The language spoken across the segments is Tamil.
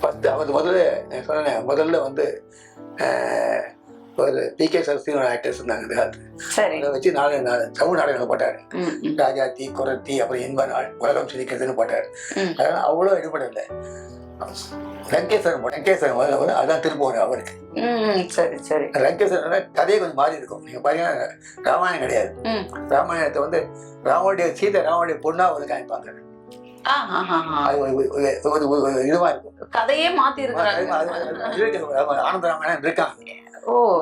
ஃபஸ்ட்டு அவர் முதல்ல வந்து ஒரு PK சரஸ்வதி ஒரு ஆக்டர்ஸ் இருந்தாங்க இந்த காலத்து. அதை வச்சு தமிழ் நாடகங்கள் போட்டார். ராஜாத்தி, குரத்தி, அப்புறம் இன்ப நாள், உலகம் சிரிக்கிறதுன்னு போட்டார். அதனால அவ்வளோ ஈடுபடலை. லங்கேஸ்வரன் அதான் திருப்பூர் அவருக்கு. சரி சரி. லங்கேஸ்வரன் கதையை கொஞ்சம் மாறி இருக்கும். நீங்க பாத்தீங்கன்னா ராமாயணம் கிடையாது. ராமாயணத்தை வந்து ராமனுடைய பொண்ணா வந்து காமிப்பாங்க. இதுவா இருக்கும், கதையே மாத்தி இருக்காங்க. ஆனந்த ராமாயணம் இருக்காங்க,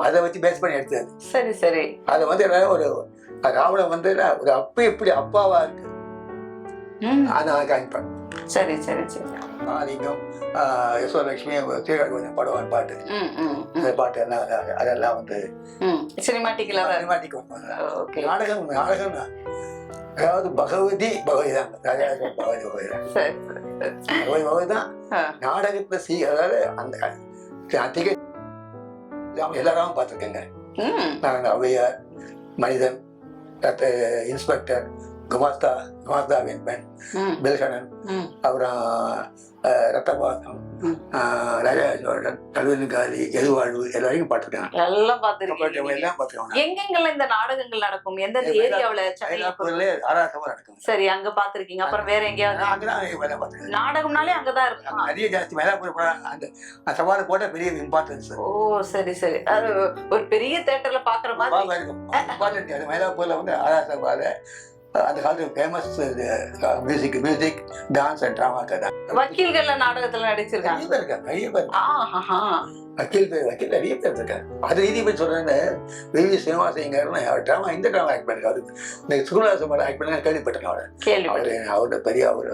அதை வச்சு பேஸ் பண்ணி எடுத்தது. சரி சரி. அதை வந்து ஒரு ராவணன் வந்து ஒரு அப்ப எப்படி அப்பாவா இருக்கு அதை காமிப்பாங்க. சரி சரி சரி. ஆதிக்கம், யசோலட்சுமி, சீரகன் படம் பாட்டு, அந்த பாட்டு எல்லாம் அதெல்லாம் வந்து சினிமாட்டிக் நாடகம் தான். அதாவது பகவதி தான், பகவதி தான் நாடகத்துல. அதாவது அந்த அதிக எல்லாரும் பார்த்துருக்கேங்க. ஔவையார், மனிதன், இன்ஸ்பெக்டர், குமாஸ்தா வெண்பன், பெல்கணன், அப்புறம் ரத்தபாதம், ராஜா சோழன், கல்வெலுங்காலி, எதுவாழ்வு எல்லாரையும் பார்த்துருக்காங்க. எல்லாம் பார்த்துருக்காங்க. எங்கெங்கெல்லாம் இந்த நாடகங்கள் நடக்கும்? எந்த ஏரியாவுல? நடக்கும். சரி, அங்க பாத்துருக்கீங்க. அப்புறம் வேற எங்கேயாவது? நாடகம்னாலே அங்கதான் இருக்கும். அதிக ஜாஸ்தி மயிலாப்பூர் அந்த சவாலை போட்ட பெரிய இம்பார்ட்டன்ஸ். ஓ சரி சரி. அது ஒரு பெரிய தியேட்டர்ல பாக்குற மாதிரி இருக்கும். மயிலாப்பூர்ல வந்து ஆராசபால அந்த காலத்துல famous music dance and drama கதை. வக்கீல்கள் நாடகத்துல நடிச்சிருக்காங்க. வக்கீல் நிறைய பேர் இருக்காங்க. அது ரீதி போய் சொல்றேன்னு VV ஸ்ரீனிவாசன் ட்ராமா, இந்த ட்ராமா ஆக்ட் பண்ணிருக்காரு. அவருக்கு இந்த சுகுலாசம் ஆக்ட் பண்ண கேள்விப்பட்டேன். அவரோட பெரிய அவர்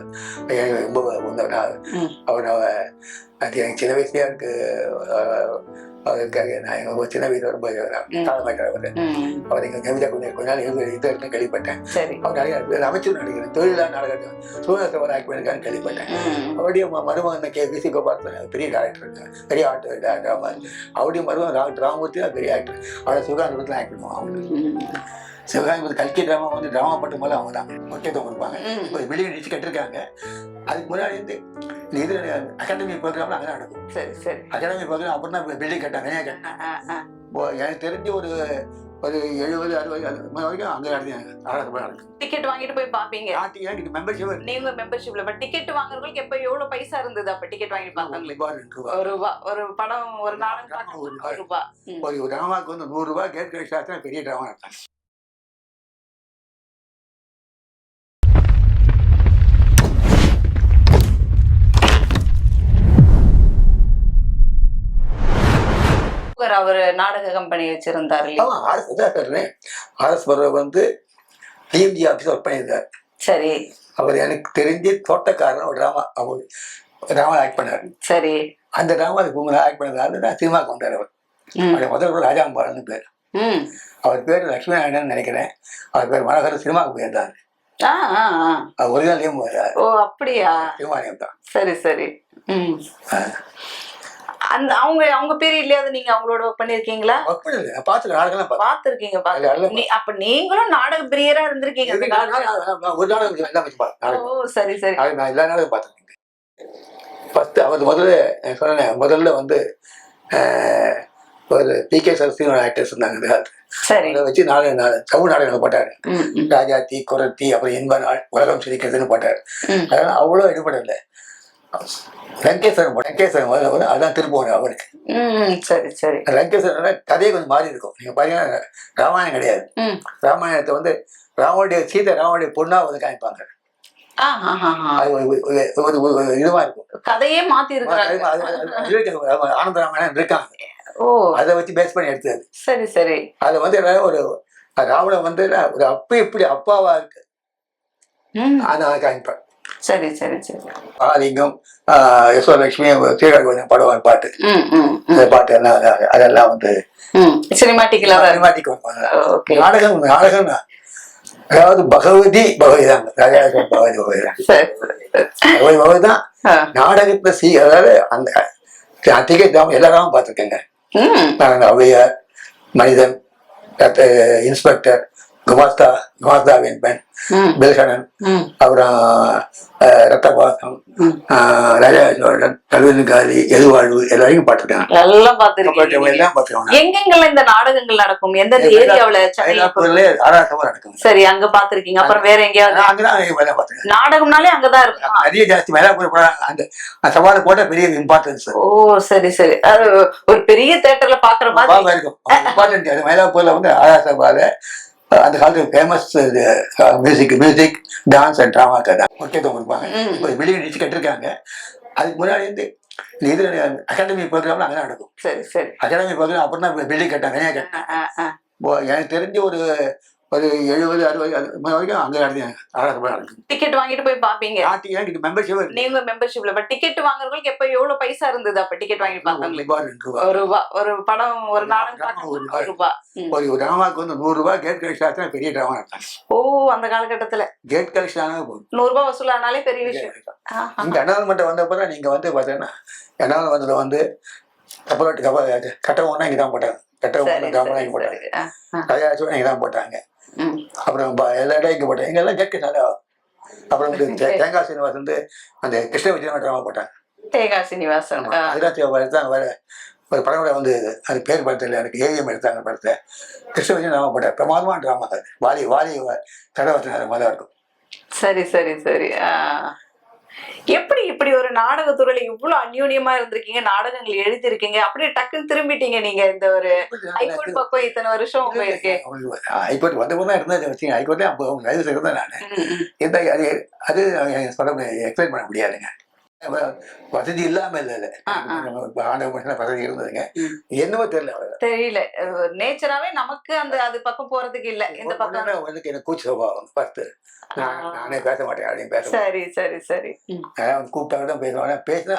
ரொம்ப அவர் எனக்கு சின்ன வயசுலயா இருக்கு. அவருக்காக நான் எங்க சின்ன வயசுல ரொம்ப காலமாயிட்டார். அவர் எங்க கவிதா கொஞ்ச நாள் இது இருக்குன்னு கேள்விப்பட்டேன். அவர் நிறைய அமைச்சர் நடிக்கிறேன், தொழிலா நாடகம் சுகுலாசம் ஆக்ட் பண்ணிருக்கான்னு கேள்விப்பட்டேன். அவருடைய மருமகன் VC கோபால் பெரிய டேரக்டர் இருக்காங்க, பெரிய ஆர்ட் ட்ராமா. அவருடைய மருமகன் டாக்டர் ராமமூர்த்தி தான் பெரிய ஆக்டர். அவரை சுகாதாரத்தில் ஆக்ட் பண்ணுவாங்க. அவங்க சிவகாமி கல்கி ட்ராமா வந்து ட்ராமா பட்டும் போது அவங்க தான் முக்கியத்துவம் கொடுப்பாங்க. இப்போ பில்டிங் அடிச்சு கட்டிருக்காங்க. அதுக்கு முன்னாடி வந்து இது அகாடமி ப்ரோக்ராம்ல அங்கே நடக்கும். சரி சரி. அகாடமி ப்ரோக்ராம் அப்புறம் தான் பில்டிங் கட்டாங்க. எனக்கு தெரிஞ்சு ஒரு 70-60 வரைக்கும் அங்கே நடந்தாங்க. டிக்கெட் வாங்கிட்டு போய் பாப்பீங்க? மெம்பர்ஷிப். நீங்க மெம்பர்ஷிப்ல டிக்கெட் வாங்குறவங்களுக்கு எப்ப எவ்வளவு பைசா இருந்தது? அப்ப டிக்கெட் வாங்கி பார்த்தாங்க. ரூபா. ஒரு படம், ஒரு நாடகம் ரூபா. ஒரு டிராமாவுக்கு வந்து 100 ரூபாய் கேட் கிடைச்சா பெரிய டிராமா நடத்தாங்க. அவரு நாடக கம்பெனி வச்சிருந்தாரு. RS வந்து டிஎம்ஜி ஆபீஸ் ஒர்க் பண்ணியிருக்காரு. சரி. அவர் எனக்கு தெரிஞ்சு தோட்டக்காரன் ஒரு டிராமா ஆக்ட் பண்ணாரு. சரி. அந்த டிராமா ஆக்ட் பண்ணதால தான் சினிமாவுக்கு வந்தார். அவர் முதல்ல ராஜாம்பாள்னு பேர். அவர் பேர் லட்சுமி நாராயணன் நினைக்கிறேன். அவர் பேர் மனோகர். சினிமாவுக்கு போயிருந்தாரு. Original name. ஓ அப்படியா? சினிமா நேம் தான். சரி சரி. அந்த அவங்க பீரியட்லயாவது நீங்க அவங்களோட ஒர்க் பண்ணிருக்கீங்களா? பாத்துருக்கீங்க. அப்ப நீங்களும் நாடக பிரியரா இருந்திருக்கீங்க. ஓ சரி சரி. எல்லா நாடகம் பாத்துருக்கீங்க. ஃபர்ஸ்ட் அவர் முதல்ல வந்து ஒரு PK சரஸ்வதி ஒரு ஆக்டர்ஸ் இருந்தாங்க இந்த காலத்து. அதை வச்சு தமிழ் நாடகங்கள் போட்டாரு. ராஜாத்தி, குரத்தி, அப்புறம் இன்ப நாள், உலகம் சிரிக்கிறதுன்னு போட்டாரு. அதனால அவ்வளோ ஈடுபடலை. லங்கேஸ்வரன் அதான் திருப்பூர் அவருக்கு. சரி சரி. லங்கேஸ்வரன் கதையை கொஞ்சம் மாறி இருக்கும். நீங்க பாத்தீங்கன்னா ராமாயணம் கிடையாது. ராமாயணத்தை வந்து ராமனுடைய பொண்ணா வந்து காமிப்பாங்க. இதுவா இருக்கும், கதையே மாத்தி இருக்காங்க. ஆனந்த ராமாயணம் இருக்காங்க, அதை வச்சு பேஸ் பண்ணி எடுத்தது. சரி சரி. அதை வந்து ஒரு ராவணன் வந்து ஒரு அப்ப எப்படி அப்பாவா இருக்கு அதை காமிப்பாங்க. சரி சரி சரி. ஆதிக்கம், யசோலட்சுமி, சீரகன் படம் பாட்டு, அந்த பாட்டு எல்லாம் அதெல்லாம் வந்து சினிமாட்டிக் நாடகம் தான். அதாவது பகவதி தான், பகவதி தான் நாடகத்துல. அதாவது அந்த அதிக எல்லாரும் பார்த்துருக்கேங்க. ஔவையார், மனிதன், இன்ஸ்பெக்டர், குமாஸ்தாவின் பெண், பெல்கணன், அப்புறம் ரத்தபாசம், ராஜா சோழன், கல்வெனுக்காரி, எதுவாழ்வு எல்லாரையும் பார்த்துருக்காங்க. எல்லாம் பார்த்துருக்கேன். எல்லாம் பார்த்துருக்காங்க. எங்கெங்கெல்லாம் இந்த நாடகங்கள் நடக்கும்? எந்த ஏரியாவுல? ஆராசமா நடக்கும். சரி, அங்க பாத்திருக்கீங்க. அப்புறம் வேற எங்கேயாவது? அங்கதான் பார்த்துருக்கேன். நாடகம்னாலே அங்கதான் இருக்கும். அதிக ஜாஸ்தி மயிலாப்பூர் அந்த சவாலை போட்ட பெரிய இம்பார்ட்டன்ஸ். ஓ சரி சரி. அது ஒரு பெரிய தியேட்டர்ல பாக்குற மாதிரி இருக்கும். இம்பார்ட்டன்ட். அது மயிலாப்பூர்ல வந்து ஆராசபால அந்த காலத்துல ஃபேமஸ் மியூசிக் டான்ஸ் அண்ட் டிராமாக்கு தான் முக்கியத்துவம் கொடுப்பாங்க. இப்போ வெளியே நிச்சு கட்டிருக்காங்க. அதுக்கு முன்னாடி வந்து இது அகாடமி ப்ரோக்ராம்ல அங்கே நடக்கும். சரி சரி. அகாடமி ப்ரோக்ராம் அப்புறம் தான் பில்டிங் கட்டாங்க. தனியாக கட்டினேன். எனக்கு தெரிஞ்சு ஒரு 70, 60 வரைக்கும் அங்கே நடந்தாங்க. நடக்கும். டிக்கெட் வாங்கிட்டு போய் பாப்பீங்க? மெம்பர்ஷிப். நீங்க மெம்பர்ஷிப்ல டிக்கெட் வாங்குறவங்களுக்கு எப்ப எவ்வளவு பைசா இருந்தது அப்ப டிக்கெட் வாங்கி பார்த்தவங்களுக்கு? ₹1. ஒரு படம் ஒரு நாடகம் ₹1. ஒரு டிராமாவுக்கு வந்து ₹100 கேட் கலெக்ஷன். பெரிய டிராமா நடத்தாங்க. ஓ அந்த காலகட்டத்துல கேட் கலெக்ஷன் ஆனா ₹100 வசூலானாலே பெரிய விஷயம். இந்த அனால்மெண்ட் வந்தப்பதான் நீங்க வந்து பாத்தீங்கன்னா அனால்மெண்ட்ல வந்து கட்டவங்கன்னா இங்கதான் போட்டாங்க. கட்டவங்க இங்க போட்டாங்க. கதையாச்சும் இங்கதான் போட்டாங்க. அப்புறம் எல்லா இடம் இங்க போட்டாங்க. எங்க எல்லாம் கேட்க நல்லா. அப்புறம் வந்து தேங்காய் சீனிவாசன் வந்து அந்த கிருஷ்ண விஜயன் டிராமா போட்டாங்க. தேங்காய் சீனிவாசன் அதுதான் வேற ஒரு படம் கூட வந்து அது பேர் படத்தில் எனக்கு ஏவிஎம் எடுத்தாங்க படத்தை. கிருஷ்ண விஜயன் டிராமா போட்டார். பிரமாதமான டிராமா அது. வாலி தடவத்தினார் மாதிரி இருக்கும். சரி சரி சரி. எப்படி இப்படி ஒரு நாடகத்துறையில இவ்வளவு அந்யோன்யமா இருந்திருக்கீங்க, நாடகங்கள் எழுதிருக்கீங்க, அப்படியே டக்குன்னு திரும்பிட்டீங்க நீங்க இந்த ஒரு ஹைகோர்ட் பக்கம் இத்தனை வருஷம் போயிருக்கு? ஹைகோர்ட் வந்தபோது தான் இருந்தது வச்சுங்க. ஹைகோர்ட்டே 50 வயசு இருந்தேன் நான். அது சொல்ல எக்ஸ்பிளைன் பண்ண முடியாதுங்க. வசதி இல்லாம இல்ல வசதி இருந்ததுங்க. என்னவோ தெரியல நேச்சராவே நமக்கு அந்த அது பக்கம் போறதுக்கு இல்ல. இந்த பக்கம் எனக்கு கூச்ச சுபாவம் பார்த்து நானே பேச மாட்டேன். அப்படின்னு பேச. சரி சரி சரி. கூப்பிட்டா தான் பேசுவாங்க. பேசினா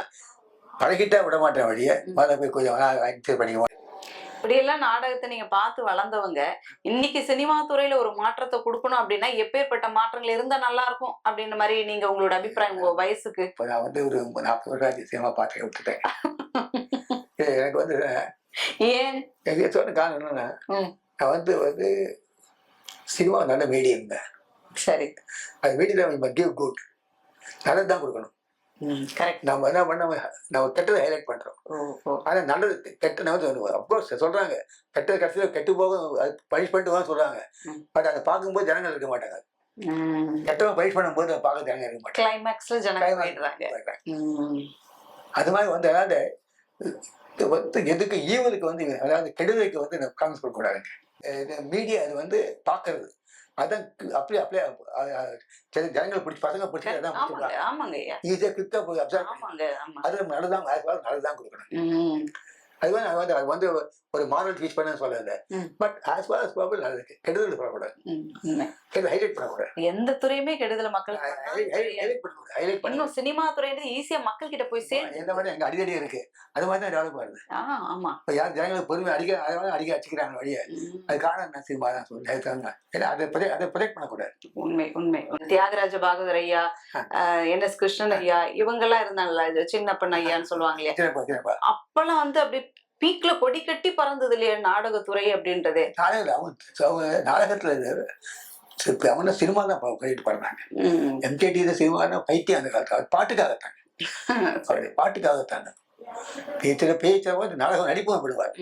பழகிட்டா விட மாட்டேன். வழியை போய் கொஞ்சம் பண்ணிக்குவோம். இப்படியெல்லாம் நாடகத்தை நீங்க பார்த்து வளர்ந்தவங்க இன்னைக்கு சினிமா துறையில ஒரு மாற்றத்தை கொடுக்கணும் அப்படின்னா எப்பேற்பட்ட மாற்றங்கள் இருந்தா நல்லா இருக்கும் அப்படின்னு மாதிரி நீங்க உங்களோட அபிப்பிராயம் உங்க வயசுக்கு? இப்போ நான் வந்து ஒரு 40 வருஷம் சினிமா பார்த்து விட்டுட்டேன். எனக்கு வந்து ஏன் சொன்ன காரணம் என்னன்னா நான் வந்து சினிமா நல்ல மீடியம் தான். சரி. அது மீடியம் கிவ் குட் நல்லதுதான் கொடுக்கணும். நம்ம என்ன பண்ண நம்ம கெட்டதை ஹைலைட் பண்றோம். ஆனா நல்லது கெட்ட அப்கோர்ஸ் சொல்றாங்க கெட்டது கடைசியில கெட்டு போகும் பனிஷ் பண்ணிட்டு சொல்றாங்க. பட் அதை பார்க்கும்போது ஜனங்கள் இருக்க மாட்டாங்க. கெட்டவன் பனிஷ் பண்ணும்போது அதை பார்க்க ஜனங்கள் இருக்க மாட்டாங்க. கிளைமேக்ஸ்ல ஜனங்கள் அது மாதிரி வந்து அதாவது எதுக்கு ஈவலுக்கு வந்து அதாவது கெடுதலுக்கு வந்து காமிச்சு கொடுக்க கூடாதுங்க. மீடியா அது வந்து பாக்குறது அதான் அப்படியே ஜனங்களை பிடிச்சி பசங்க பிடிச்சி ஈஸியா குவிக்கா போய் அது நல்லதான் கொடுக்கணும். அது வந்து ஒரு மாரல் டீச் பண்ண சொல்லல. But as far as possible நல்லது கெடுதல் பண்ணக்கூடாது. ஹைலைட் பண்ணக்கூடாது. எந்த துறையுமே கெடுதல் மக்கள் இன்னும் சினிமா துறைன்றது ஈஸியா மக்கள் கிட்ட போய் சேரும். எந்த மாதிரி எங்க அடிக்கடி இருக்கு அது மாதிரி தான் டெவலப் ஆகுது. ஆமா. இப்ப யார் ஜனங்களை பொறுமை அடிக்க வச்சுக்கிறாங்க வழியை. அது காரணம் நான் சினிமா தான் சொல்லுங்க. அதை ப்ரொடெக்ட் பண்ணக்கூடாது. உண்மை உண்மை. தியாகராஜ பாகவதர் ஐயா, NS கிருஷ்ணன் ஐயா இவங்க எல்லாம் இருந்தாங்கல்ல, சின்னப்பன் ஐயான்னு சொல்லுவாங்க இல்லையா, அப்பெல்லாம் வந்து அப்படி பீக்ல கொடி கட்டி பறந்தது இல்லையா நாடகத்துறை அப்படின்றதே. நாடகத்துல அவன சினிமா தான் கட்டிட்டு பாடுறாங்க. MKT சினிமா பைத்தியம் அந்த காலத்துல பாட்டுக்காகத்தாங்க. பாட்டுக்காகத்தாங்க. பேச்சுல நாடகம் நடிப்பும் விடுவார்.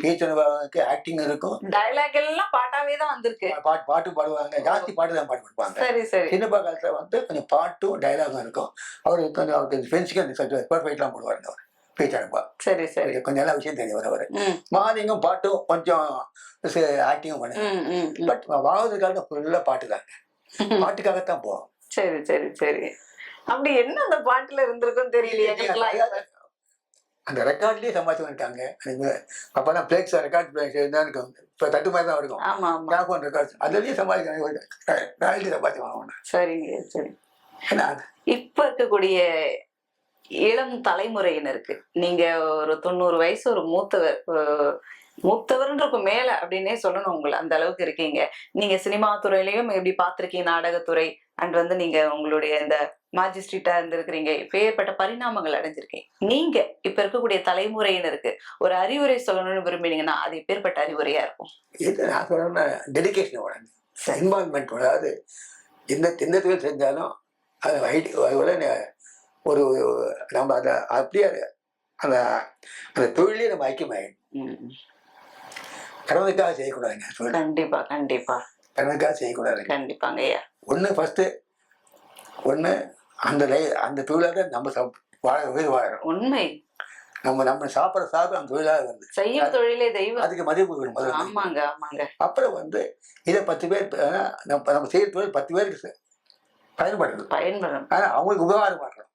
பேச்சு ஆக்டிங் இருக்கும். டயலாக் எல்லாம் பாட்டாவே தான் வந்திருக்கு. பாட்டு பாடுவாங்க. ஜாஸ்தி பாட்டு தான் பாட்டு கொடுப்பாங்க. சரி சரி. சினிமா காலத்துல வந்து கொஞ்சம் பாட்டும் டைலாகும் இருக்கும். அவருக்கு ஃப்ரெண்ட்ஸுக்கு பெர்ஃபெக்ட்லாம் போடுவாருங்க. அவர் பேச்சா சரி சரி. கொஞ்சம் நல்ல விஷயம் தெரியும் அவரு. மார்னிங்கும் பாட்டும் கொஞ்சம் ஆக்டிங்கும் பண்ணு. பட் வாழ்வது காலத்துல ஃபுல்லா பாட்டு தாங்க. பாட்டுக்காகத்தான் போவோம். சரி சரி சரி. அப்படி என்ன அந்த பாட்டுல இருந்திருக்கும் தெரியலையே. அந்த ரெக்கார்ட்லயே சமாளிச்சு இருக்காங்க. அப்பதான் பிளேக்ஸ் ரெக்கார்ட் தான் இருக்கும். இப்ப தட்டு மாதிரி தான் இருக்கும். ரெக்கார்ட் அதுலயே சமாளிக்கிறாங்க. சமாளிச்சு வாங்கணும். சரிங்க சரி. இப்ப இருக்கக்கூடிய இளம் தலைமுறையினருக்கு நீங்க ஒரு 90 வயசு ஒரு மூத்தவர்ன்றக்கு மேல அப்படின்னே சொல்லணும். உங்களை அந்த அளவுக்கு இருக்கீங்க. நீங்க சினிமா துறையிலயும் எப்படி பாத்திருக்கீங்க, நாடகத்துறை அண்ட் வந்து நீங்க உங்களுடைய இந்த மாஜிஸ்ட்ரேட்டா இருந்திருக்கிறீங்க. இப்பேற்பட்ட பரிணாமங்கள் அடைஞ்சிருக்கீங்க. நீங்க இப்ப இருக்கக்கூடிய தலைமுறையினருக்கு ஒரு அறிவுரை சொல்லணும்னு விரும்பினீங்கன்னா அது இப்பேற்பட்ட அறிவுரையா இருக்கும்? டெடிகேஷன். இன்வால்மெண்ட். அதாவது எந்த தொழில் செஞ்சாலும் அது ஒரு நம்ம அதை அப்படியே அந்த அந்த தொழிலே நம்ம ஐக்கியமாயிடும். கடனுக்காக செய்யக்கூடாதுங்க தொழில். கண்டிப்பா கண்டிப்பா கடனுக்காக செய்யக்கூடாது. கண்டிப்பாங்க ஐயா. ஒன்று அந்த தொழிலாக தான் நம்ம உயிர் வாழறோம். உண்மை. நம்ம சாப்பிட்ற அந்த தொழிலாக வருது. செய்யும் தொழிலே தெய்வம். அதுக்கு மதிப்பு முதல்ல. ஆமாங்க ஆமாங்க. அப்புறம் இதை 10 பேர் நம்ம செய்யற தொழில் 10 பேருக்கு பயன்படும். ஆனால் அவங்களுக்கு உபகாரம் மாற்றணும்.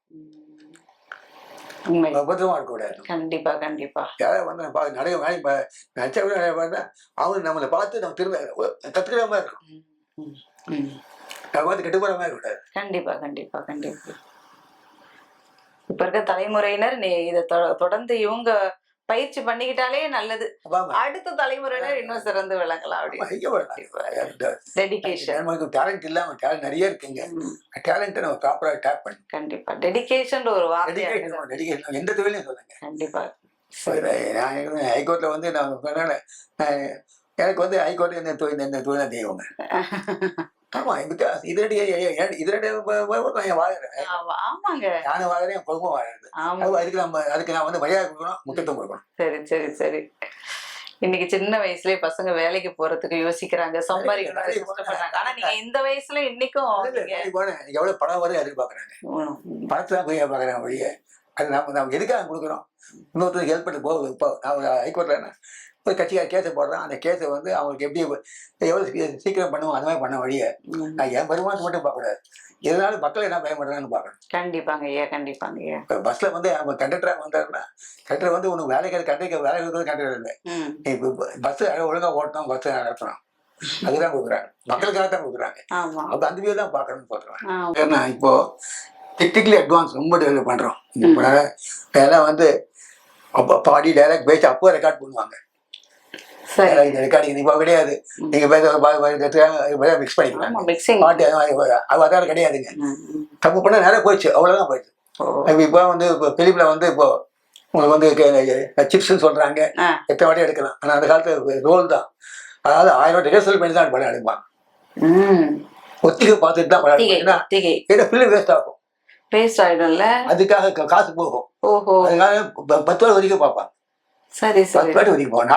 பத்திரமா இருக்கக்கூடாது. கண்டிப்பா கண்டிப்பா. யாராவது நிறைய நினைச்சா கூட நிறைய பார்த்தா அவங்க நம்மளை பார்த்து நம்ம திரும்ப கத்துக்கிற மாதிரி இருக்கும். நம்ம பார்த்து கெட்டு போற மாதிரி கூடாது. கண்டிப்பா கண்டிப்பா கண்டிப்பா. இப்ப இருக்க தலைமுறையினர் இதை தொடர்ந்து இவங்க பயிற்சி பண்ணிக்கிட்டாலே நல்லது. அடுத்த தலைமுறையினர் இன்னும் சிறந்து விளங்கலாம். டேலண்ட் இல்லாம டேலண்ட் நிறைய இருக்குங்க. டேலண்ட்டை நம்ம ப்ராப்பரா டேப் பண்ணி. கண்டிப்பா டெடிகேஷன் ஒரு வார்த்தை. டெடிகேஷன் எந்த தொழிலையும் சொல்லுங்க. கண்டிப்பா. நான் ஹைகோர்ட்ல நான் சொன்னால எனக்கு ஹைகோர்ட் இந்த தொழில் தான் தெய்வங்க. ஆமா, இதனுடைய வாழறேன். நானும் வாழறேன், என் குடும்பம் வாழறது. அதுக்கு நான் மரியாதை கொடுக்கணும், முக்கியத்துவம் கொடுக்கணும். சரி சரி சரி. இன்னைக்கு சின்ன வயசுலயே பசங்க வேலைக்கு போறதுக்கு யோசிக்கிறாங்க, சம்பாதிக்கிறாங்க. ஆனா நீங்க இந்த வயசுல இன்னைக்கும் எவ்வளவு பணம் வரும் எதிர்பார்க்கறாங்க. பணத்தை தான் போய் பாக்குறாங்க வழிய. அது நம்ம எதுக்காக கொடுக்குறோம்? இன்னொருத்தருக்கு ஹெல்ப் பண்ணி போகுது. இப்போ நான் ஒரு ஹைகோர்ட்ல ஒரு கட்சிக்கார கேஸை போடுறான். அந்த கேஸை அவங்களுக்கு எப்படி எவ்வளோ சீக்கிரம் பண்ணுவோம் அந்த மாதிரி பண்ண வழியை நான் என் வருமானத்தை மட்டும் பார்க்கக்கூடாது. இதனால மக்கள் என்ன பயன்படுறான்னு பார்க்கணும். கண்டிப்பாங்க ஐயா கண்டிப்பாங்க ஐயா. இப்போ பஸ்ல அவங்க கண்டக்டராக வந்தாருன்னா கண்டக்டர் உனக்கு வேலைக்கு கண்டக்டர் வேலை இருக்கிறது கண்டக்டர் இல்லை. இப்போ பஸ் ஒழுங்காக ஓட்டணும், பஸ் நடத்தணும், அதுதான் கொடுக்குறாங்க. மக்களுக்காக தான் கொடுக்குறாங்க. அப்போ அந்த வியூ தான் பார்க்கணும்னு சொல்றாங்க. ஏன்னா இப்போ டெக்னிக்கலி அட்வான்ஸ் ரொம்ப டெவலப் பண்றோம். எல்லாம் அப்போ பாடி டைலாக் பேசி அப்போ ரெக்கார்ட் பண்ணுவாங்க. ரெக்கார்டிங் இப்போ கிடையாது. நீங்க மிக்ஸ் பண்ணிக்கலாம். பாட்டு அதான் கிடையாதுங்க. தப்பு பண்ண நிறைய போயிடுச்சு, அவ்வளவுதான் போயிடுச்சு. இப்போ பிலிப்ல இப்போ உங்களுக்கு சிப்ஸ்ன்னு சொல்றாங்க, எத்தனை வாட்டி எடுக்கலாம். ஆனா அந்த காலத்து ரோல் தான். அதாவது 1000 ரிஹர்சல் பண்ணி தான் படம் எடுப்பாங்க. ஒத்திகை பார்த்துட்டு தான் படம் எடுப்பாங்க. பிலிம் வேஸ்ட் ஆகும். அதுக்காக காசு போகும். அதுக்காக 10 ரூபா வரைக்கும் பார்ப்பாங்க. சரி சரி. 10 ரூபாய் வரைக்கும் போகும்.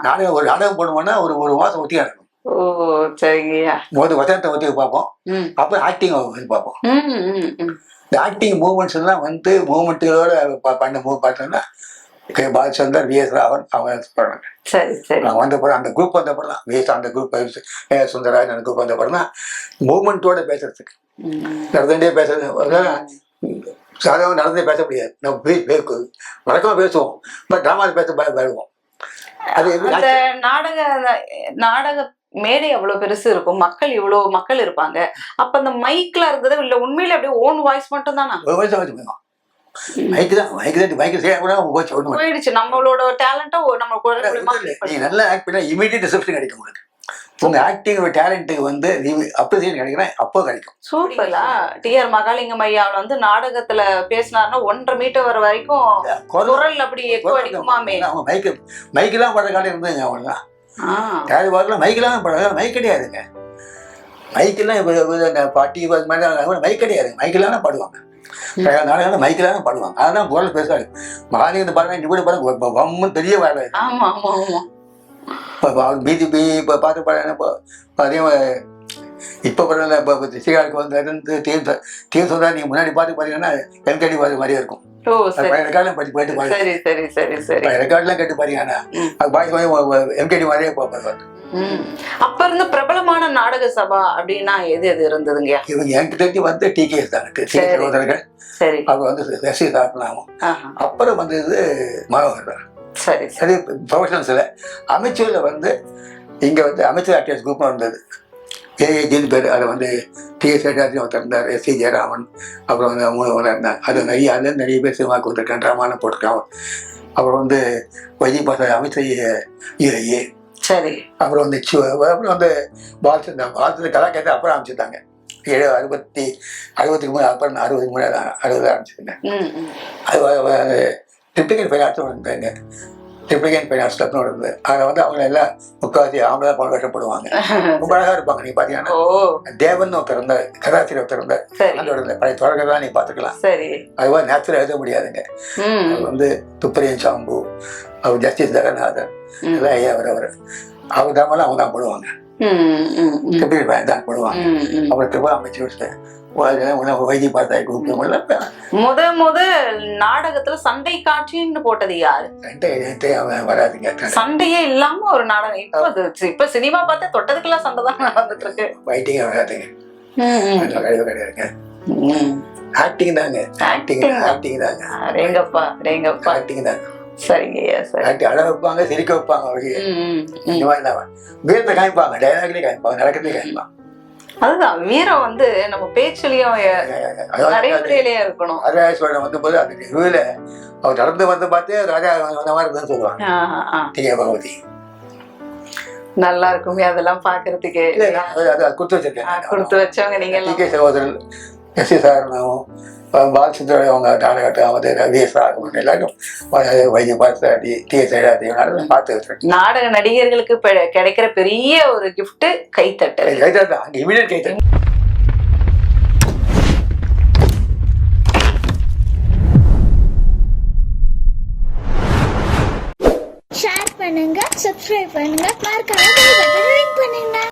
நாடகம் ஒரு நாடகம் போடுவோம்னா ஒரு மாசம் ஒத்திகை நடக்கும். சரிங்கய்யா. வசனத்தை ஒத்திகை பார்ப்போம். அப்புறம் ஆக்டிங் பார்ப்போம். இந்த ஆக்டிங் மூவ்மெண்ட்ஸ் எல்லாம் மூவ்மெண்ட்டுகளோட பண்ண பார்த்தோம்னா பாலச்சந்தர், விஎஸ் ராவன் அவங்க படம். வந்த படம் அந்த குரூப் வந்த படம் தான். விஎஸ் அந்த குரூப், சுந்தரராஜன் அந்த குரூப் வந்த படம் தான். மூவ்மெண்ட்டோட பேசுறதுக்கு நடந்துட்டே பேசுறது. சாதாரண நடந்தே பேச முடியாது. நம்ம வழக்கமா பேசுவோம், பட் டிராமாவில் பேச பயப்படுவோம். அது நாடக மேடை அவ்வளவு பெருசு இருக்கும், மக்கள் இருப்பாங்க. அப்ப அந்த மைக்ல இருந்தது இல்ல, உண்மையில அப்படியே ஓன் வாய்ஸ் மட்டும் தானா? போயிடுச்சு நம்மளோட டேலண்ட்டா நம்ம குரல் மூலமா. நீ நல்லா ஆக்ட் பண்ணா இமிடியேட் ரிசப்ஷன் கிடைக்கும் உங்களுக்கு. உங்க ஆக்டிங் டேலண்ட்டுக்கு அப்ரிசியேஷன் கிடைக்கிறேன், அப்போ கிடைக்கும். சூப்பரா. டிஆர் மகாலிங்கம் ஐயா நாடகத்துல பேசினாருன்னா 1.5 மீட்டர் வர வரைக்கும் குரல் அப்படி எக்கோ அடிக்குமாமே. அவங்க மைக்கெல்லாம் படுற காலம் இருந்ததுங்க. அவங்கலாம் மைக்கெல்லாம் படுற மைக் கிடையாதுங்க. மைக்கெல்லாம் இப்போ பாட்டி மைக் கிடையாது. மைக்கெல்லாம் பாடுவாங்க. நாடகம் மைக்கெல்லாம் பாடுவாங்க. அதான் குரல் பேசுவாங்க. மகாலிங்கம் பாருங்க, இப்படி பாருங்க, பெரிய வேலை. ஆமா ஆமா ஆமா. பிஜேபி இப்போ பார்த்து பாருங்க. அதே இப்போ பரவாயில்ல. இப்போ சீகாருக்கு வந்து தீம் சொல்றா. நீங்க முன்னாடி பார்த்து பாத்தீங்கன்னா எல்கடி பாரு மாதிரியே இருக்கும். ரெக்கார்ட்லாம் போயிட்டு பாருங்க. ரெக்கார்ட்லாம் கேட்டு பாருங்க. எம்கேடி மாதிரியே பார்ப்பாங்க. அப்ப இருந்த பிரபலமான நாடக சபா அப்படின்னா எது இருந்ததுங்க? இவங்க எனக்கு தெரிஞ்சு டிகேஎஸ் தான். சகோதரர்கள். அவங்க எஸ்சி சாப்பிடலாமும். அப்புறம் மனோகர் தான். சரி சரி. ப்ரொஃபஷனல்ஸ்ல அமைச்சர்ல இங்க அமைச்சர் ஆர்டிஸ்ட் குரூப் வந்தது. ஏஏஜின்னு பேர். அதை டிஎஸ் ஒருத்தர் இருந்தார், எஸ்சி ஜெயராமன். அப்புறம் 3 இருந்தாங்க. அது நிறைய பேர் சினிமாவுக்கு வந்திருக்காங்க, ட்ராமாலாம் போட்டிருக்காங்க. அப்புறம் வைஜி பாச அமைச்சர் ஏஏ. சரி. அப்புறம் பாலச்சந்தர் கலாக்கேத்த அப்புறம் அமைச்சிருந்தாங்க. 60க்கு மேலே அப்புறம் 60க்கு மேலே 60 ஆரம்பிச்சிருங்க. அது டிப்டிக்கல் ஃபைனான்ஸ் வந்தாங்க. ட்ரிப்ளிகேன் ஃபைனான்ஸ் கிளப்னு இருந்தது. அதில் வந்து அவங்க எல்லாம் முக்கால்வாசி ஆம்பளை தான் போன வருஷம் போடுவாங்க. ரொம்ப அழகாக இருப்பாங்க. நீ பார்த்தீங்கன்னா தேவன் ஒருத்தர் இருந்தார், கதாசிரியர் ஒருத்தர் இருந்தார். அந்த இடத்துல பழைய தொடர்கதான் நீ பார்த்துக்கலாம். அதுவாக நேரத்தில் எழுத முடியாதுங்க. அது வந்து துப்பரியன் சாம்பு, அவர் ஜஸ்டிஸ் ஜெகநாதன் எல்லாம் ஐயா அவர் அவங்க தான் போடுவாங்க. ட்ரிப்ளிகேன் ஃபைனான்ஸ் தான் போடுவாங்க. அப்புறம் திரும்ப அமைச்சு வச்சுட்டேன். வைத்திய பார்த்தாய் முத நாடகத்துல சண்டை காட்சின்னு போட்டது யாரு? வராதுங்க. சண்டையே இல்லாம ஒரு நாடகம். இப்ப சினிமா பார்த்தா தொட்டதுக்கெல்லாம் சண்டை தான் நடந்துட்டு இருக்கு. ஃபைட்டிங் வராதுங்க. கிடையாதுங்க. ஆக்டிங் தாங்க. ஆக்டிங் தாங்க. ரேங்கப்பா ஆக்டிங் தாங்க. சரிங்கய்யா. சரி, அழ வைப்பாங்க, சிரிக்க வைப்பாங்க. இந்த மாதிரி வீரத்தை காமிப்பாங்க, டைலாக்லயே காமிப்பாங்க, நடக்கிறதே காமிப்பாங்க. அதுதான் வீரம் வந்து நம்ம பேச்சுலயும் நடைமுறையிலேயே இருக்கணும். ராஜராஜேஸ்வரன் வந்த போது அந்த இதுல அவர் நடந்து வந்து பார்த்து ராஜா அந்த மாதிரி தான் சொல்லுவாங்க. பகவதி நல்லா இருக்குமே அதெல்லாம் பாக்குறதுக்கு. கொடுத்து வச்சிருக்கேன். கொடுத்து வச்சவங்க நீங்க டி.கே. சகோதரன், எஸ்.சி. சாரணம், பாலச்சந்திர, அவங்க நாடகம் எல்லாரும் வைத்திய பார்த்தாடி, டி.கே. சைடாதி பார்த்து வச்சிருக்கேன். நாடக நடிகர்களுக்கு கிடைக்கிற பெரிய ஒரு கிஃப்ட் கைத்தட்டல். கைத்தட்டல் இமீடியட் கைத்தட்டல். ஷேர் பண்ணுங்க, சப்ஸ்கிரைப் பண்ணுங்க, மறக்காம பெல் பட்டனை கிளிக் பண்ணுங்க.